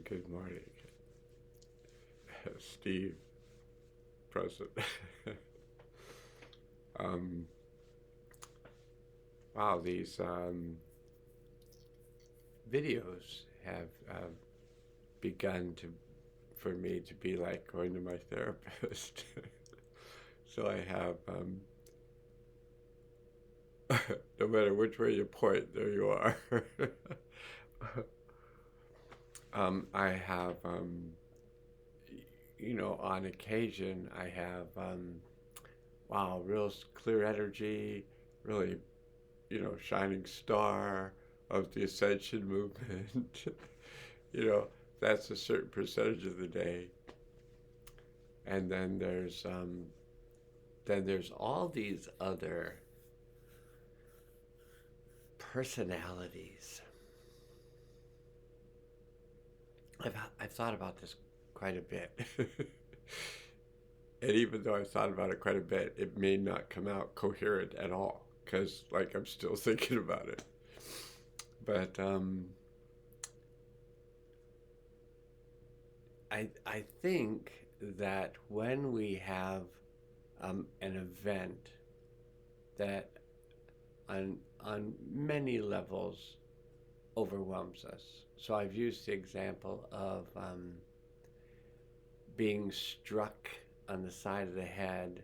Good morning. Steve, present. um, wow, these videos have begun for me to be like going to my therapist. So I have, no matter which way you point, there you are. I have, on occasion, I have, wow, real clear energy, really, shining star of the ascension movement. you know, that's a certain percentage of the day. And then there's all these other personalities. I've thought about this quite a bit. And even though I've thought about it quite a bit, it may not come out coherent at all because, like, I'm still thinking about it. But I think that when we have an event that on many levels overwhelms us. So I've used the example of being struck on the side of the head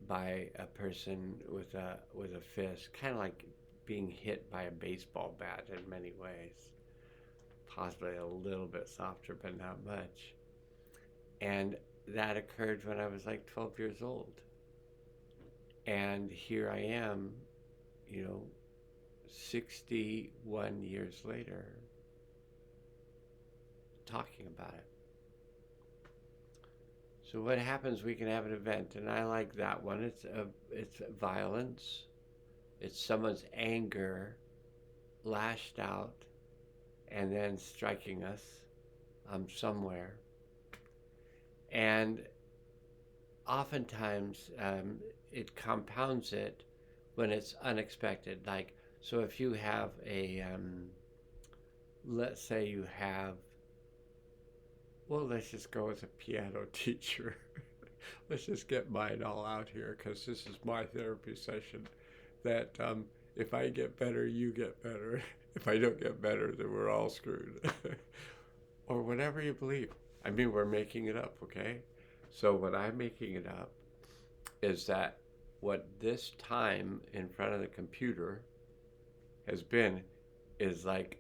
by a person with a fist, kind of like being hit by a baseball bat in many ways, possibly a little bit softer, but not much. And that occurred when I was like 12 years old. And here I am, you know, 61 years later, talking about it. So what happens? We can have an event, and I like that one. It's violence. It's someone's anger lashed out and then striking us somewhere. And oftentimes it compounds it when it's unexpected. Like, so if you have let's say you have, well, let's just go with a piano teacher. Let's just get mine all out here because this is my therapy session. That if I get better, you get better. If I don't get better, then we're all screwed. Or whatever you believe. I mean, we're making it up, okay? So what I'm making it up is that what this time in front of the computer has been is like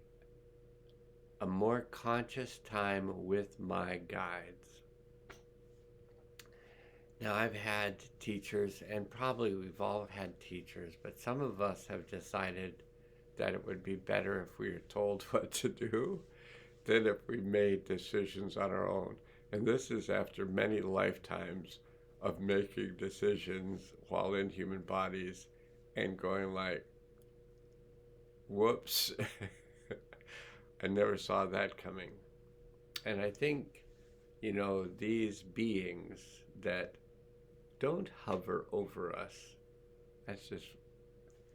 a more conscious time with my guides. Now, I've had teachers, and probably we've all had teachers, but some of us have decided that it would be better if we were told what to do than if we made decisions on our own. And this is after many lifetimes of making decisions while in human bodies and going like, whoops, I never saw that coming. And I think, these beings that don't hover over us, that's just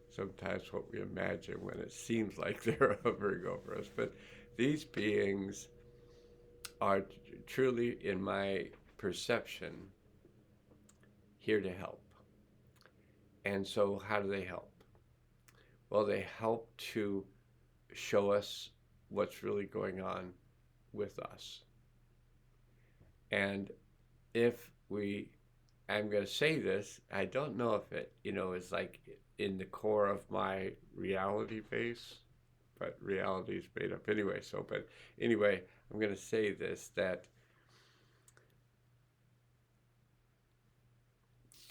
sometimes what we imagine when it seems like they're hovering over us. But these beings are truly, in my perception, here to help. And so how do they help? Well, they help to show us what's really going on with us. And if I'm going to say this, I don't know if it, is like in the core of my reality base, but reality is made up anyway. But anyway, I'm going to say this, that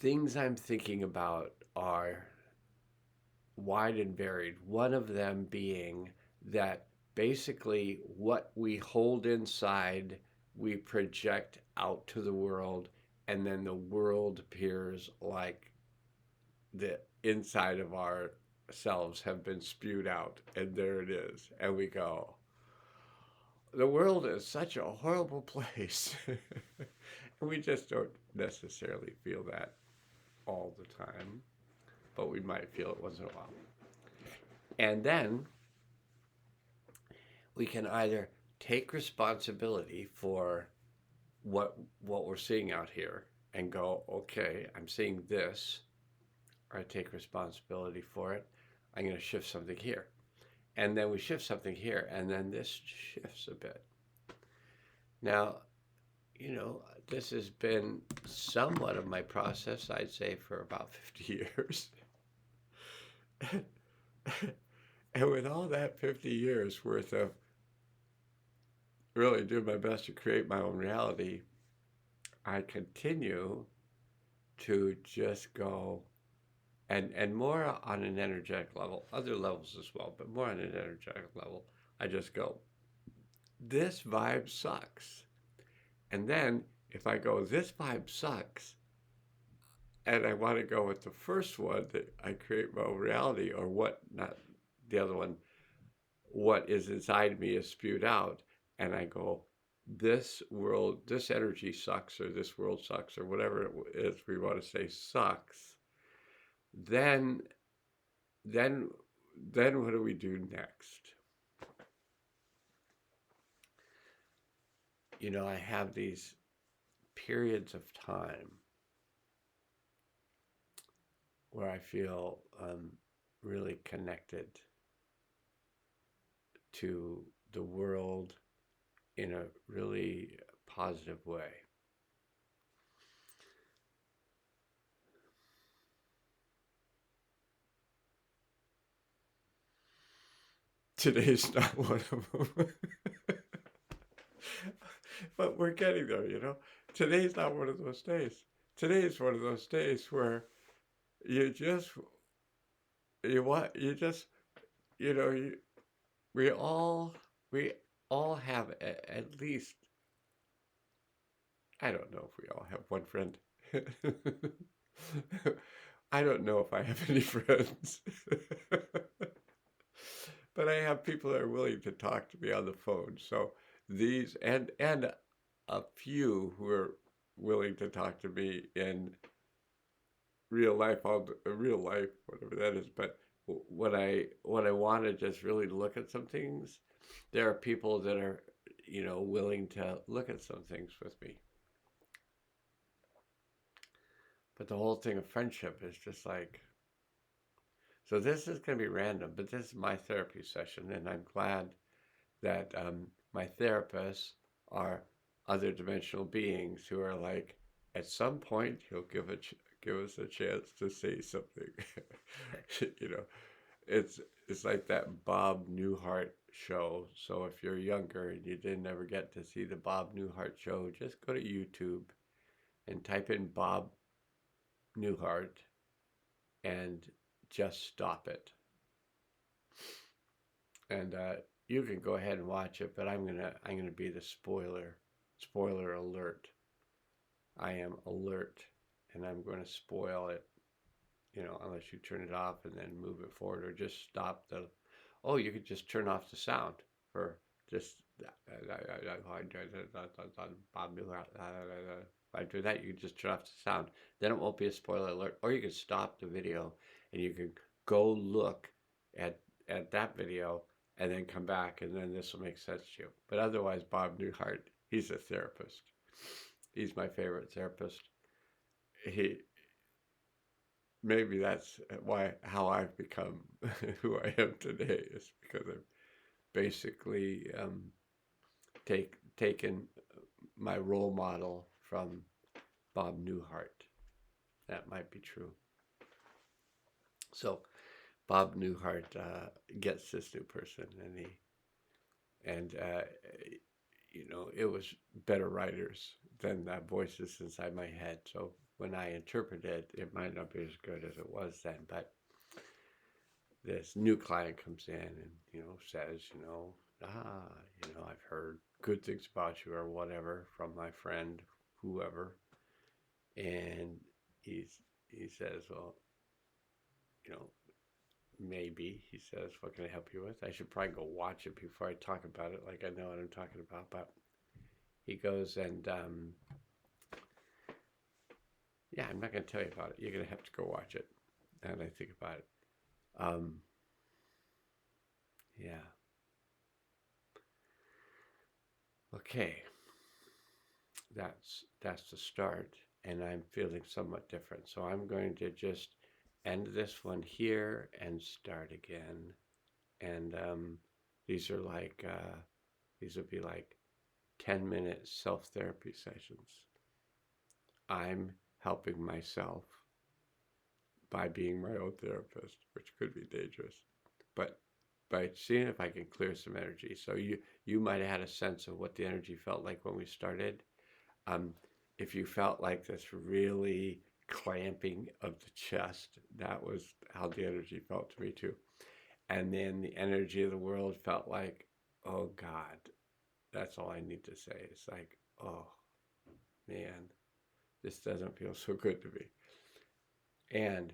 things I'm thinking about are wide and varied. One of them being that basically what we hold inside, we project out to the world, and then the world appears like the inside of ourselves have been spewed out, and there it is. And we go, the world is such a horrible place. And we just don't necessarily feel that all the time, but we might feel it once in a while. And then we can either take responsibility for what we're seeing out here and go, okay, I'm seeing this. I take responsibility for it. I'm going to shift something here. And then we shift something here, and then this shifts a bit. Now, this has been somewhat of my process, I'd say, for about 50 years. And with all that 50 years worth of really doing my best to create my own reality, I continue to just go, and more on an energetic level, other levels as well, but more on an energetic level, I just go, this vibe sucks. And then if I go, this vibe sucks, and I want to go with the first one, that I create my own reality, or what, not the other one, what is inside me is spewed out, and I go, this world, this energy sucks, or this world sucks, or whatever it is we want to say sucks, then what do we do next? I have these periods of time where I feel really connected to the world in a really positive way. Today's not one of them. But we're getting there, Today's not one of those days. Today is one of those days where you just, we all have at least, I don't know if we all have one friend. I don't know if I have any friends. But I have people that are willing to talk to me on the phone. So these, and a few who are willing to talk to me in real life, whatever that is. But when I want to just really look at some things, there are people that are, willing to look at some things with me. But the whole thing of friendship is just like, so this is going to be random, but this is my therapy session, and I'm glad that my therapists are other dimensional beings who are like, at some point, he'll give us a chance to say something. It's like that Bob Newhart show. So if you're younger and you didn't ever get to see the Bob Newhart show, just go to YouTube and type in Bob Newhart and just stop it. And you can go ahead and watch it, but I'm gonna be the spoiler. Spoiler alert. I am alert, and I'm going to spoil it. Unless you turn it off and then move it forward, or just stop the. Oh, you could just turn off the sound for just. Bob Newhart. If I do that, you can just turn off the sound. Then it won't be a spoiler alert. Or you can stop the video and you can go look at that video and then come back, and then this will make sense to you. But otherwise, Bob Newhart, he's a therapist. He's my favorite therapist. Maybe that's how I've become who I am today, is because I've basically taken my role model from Bob Newhart. That might be true. So Bob Newhart gets this new person, and it was better writers than voices inside my head. So when I interpret it, it might not be as good as it was then. But this new client comes in and says, I've heard good things about you or whatever from my friend, whoever, and he says, well, maybe, he says, what can I help you with? I should probably go watch it before I talk about it, like I know what I'm talking about. But he goes and, yeah, I'm not going to tell you about it. You're going to have to go watch it. And I think about it. Yeah. Okay, that's the start, and I'm feeling somewhat different. So I'm going to just end this one here and start again. And these are like these would be like 10-minute self-therapy sessions. I'm helping myself by being my own therapist, which could be dangerous, but by seeing if I can clear some energy. So you might have had a sense of what the energy felt like when we started. Um, if you felt like this really clamping of the chest, that was how the energy felt to me too. And then the energy of the world felt like, oh God, that's all I need to say. It's like, oh man, this doesn't feel so good to me. And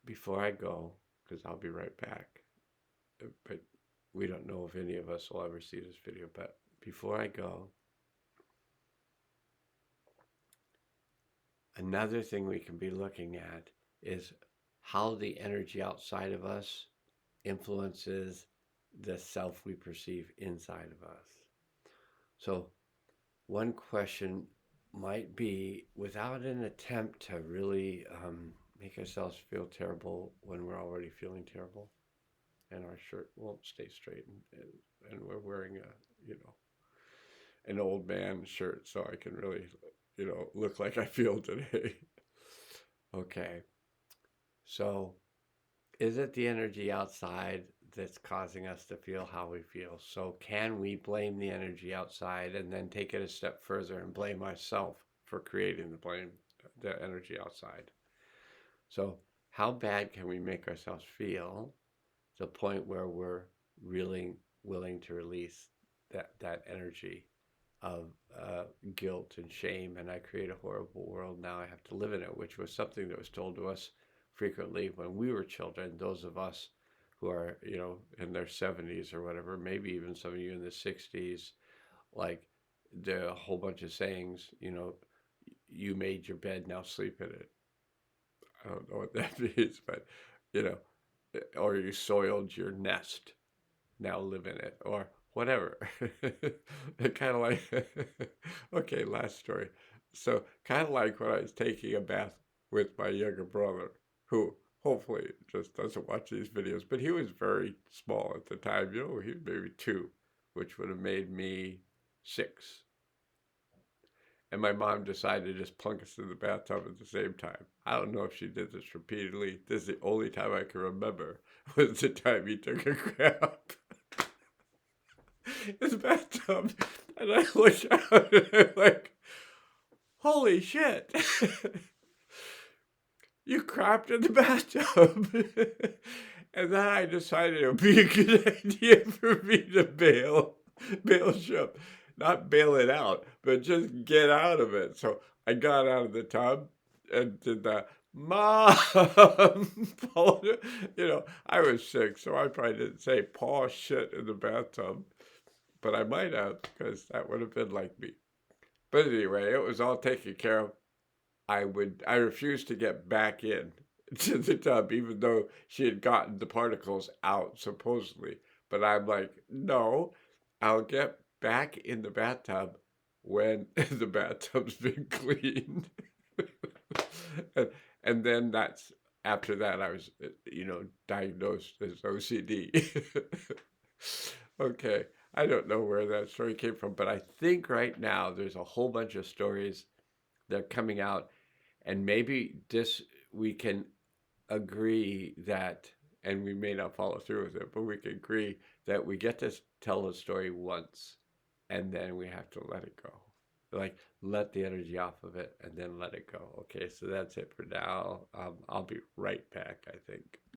before I go, because I'll be right back, but we don't know if any of us will ever see this video, but before I go, another thing we can be looking at is how the energy outside of us influences the self we perceive inside of us. So, one question might be, without an attempt to really make ourselves feel terrible when we're already feeling terrible, and our shirt won't stay straight, and we're wearing an old man shirt, so I can really look like I feel today. Okay, so is it the energy outside that's causing us to feel how we feel? So can we blame the energy outside and then take it a step further and blame myself for creating the energy outside? So how bad can we make ourselves feel to the point where we're really willing to release that energy of guilt and shame, and I create a horrible world, now I have to live in it, which was something that was told to us frequently when we were children. Those of us who are, in their 70s or whatever, maybe even some of you in the 60s, like the whole bunch of sayings, you made your bed, now sleep in it. I don't know what that means, but, you know, or you soiled your nest, now live in it, or whatever. Kind of like, okay, last story. So, kind of like when I was taking a bath with my younger brother, who hopefully just doesn't watch these videos, but he was very small at the time. He was maybe 2, which would have made me 6. And my mom decided to just plunk us in the bathtub at the same time. I don't know if she did this repeatedly. This is the only time I can remember was the time he took a crap in the bathtub. And I look out and I'm like, holy shit. You crapped in the bathtub. And then I decided it would be a good idea for me to bail ship. Not bail it out, but just get out of it. So I got out of the tub and did that. Mom, I was 6, so I probably didn't say paw shit in the bathtub, but I might have, because that would have been like me. But anyway, it was all taken care of. I refused to get back in to the tub, even though she had gotten the particles out, supposedly. But I'm like, no, I'll get back in the bathtub when the bathtub's been cleaned. and, and then after that, I was, diagnosed as OCD. Okay, I don't know where that story came from, but I think right now there's a whole bunch of stories that are coming out, and maybe we can agree that, and we may not follow through with it, but we can agree that we get to tell a story once, and then we have to let it go. Like, let the energy off of it, and then let it go. Okay, so that's it for now. I'll be right back, I think.